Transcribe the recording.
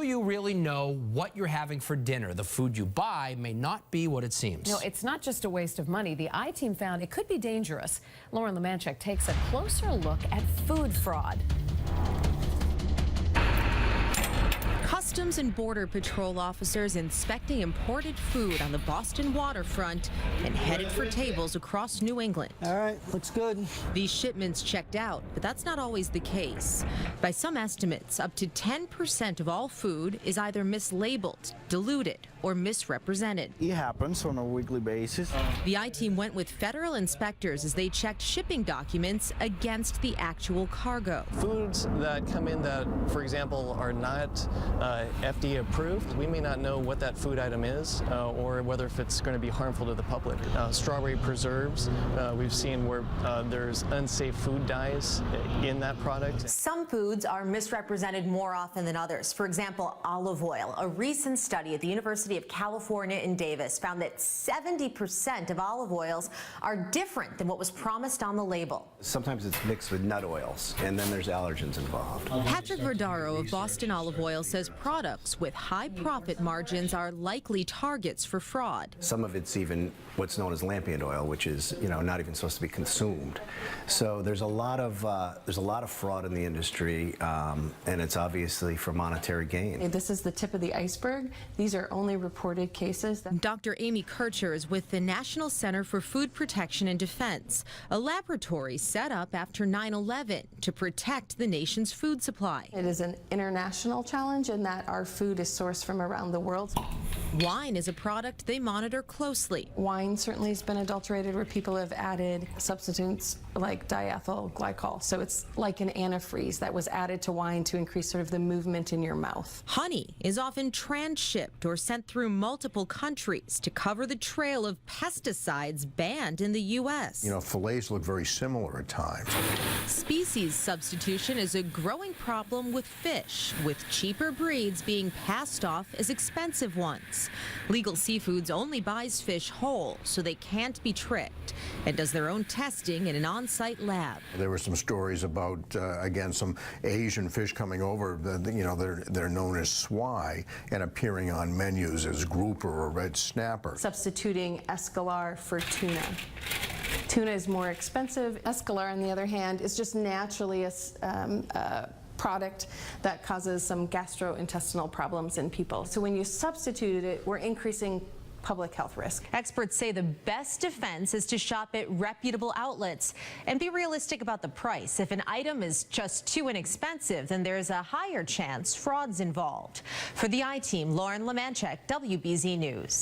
you really know what you're having for dinner? The food you buy may not be what it seems. No, it's not just a waste of money. The I-Team found it could be dangerous. Leamanczyk takes a closer look at food fraud. Customs and Border Patrol officers inspecting imported food on the Boston waterfront and headed for tables across New England. All right, looks good. These shipments checked out, but that's not always the case. By some estimates, up to 10% of all food is either mislabeled, diluted, or misrepresented. It happens on a weekly basis. The I-Team went with federal inspectors as they checked shipping documents against the actual cargo. Foods that come in that, for example, are not FDA approved, we may not know what that food item is or whether if it's going to be harmful to the public. Strawberry preserves, we've seen where there's unsafe food dyes in that product. Some foods are misrepresented more often than others. For example, olive oil. A recent study at the University of California in Davis found that 70% of olive oils are different than what was promised on the label. Sometimes it's mixed with nut oils, and then there's allergens involved. Patrick Verdaro of Boston Olive Oil says products with high profit margins are likely targets for fraud. Some of it's even what's known as lampion oil, which is, not even supposed to be consumed. So there's a lot of fraud in the industry, and it's obviously for monetary gain. This is the tip of the iceberg. These are only reported cases. Dr. Amy Kircher is with the National Center for Food Protection and Defense, a laboratory set up after 9/11 to protect the nation's food supply. It is an international challenge in that our food is sourced from around the world. Wine is a product they monitor closely. Wine certainly has been adulterated where people have added substitutes like diethyl glycol. So it's like an antifreeze that was added to wine to increase sort of the movement in your mouth. Honey is often transshipped or sent through multiple countries to cover the trail of pesticides banned in the U.S. Fillets look very similar at times. Species substitution is a growing problem with fish, with cheaper breeds being passed off as expensive ones. Legal Seafoods only buys fish whole, so they can't be tricked, and does their own testing in an on-site lab. There were some stories about, again, some Asian fish coming over, they're known as swai, and appearing on menus as grouper or red snapper. Substituting escalar for tuna. Tuna is more expensive. Escalar, on the other hand, is just naturally a product that causes some gastrointestinal problems in people. So when you substitute it, we're increasing public health risk. Experts say the best defense is to shop at reputable outlets and be realistic about the price. If an item is just too inexpensive, then there's a higher chance fraud's involved. For the I-Team, Leamanczyk, WBZ News.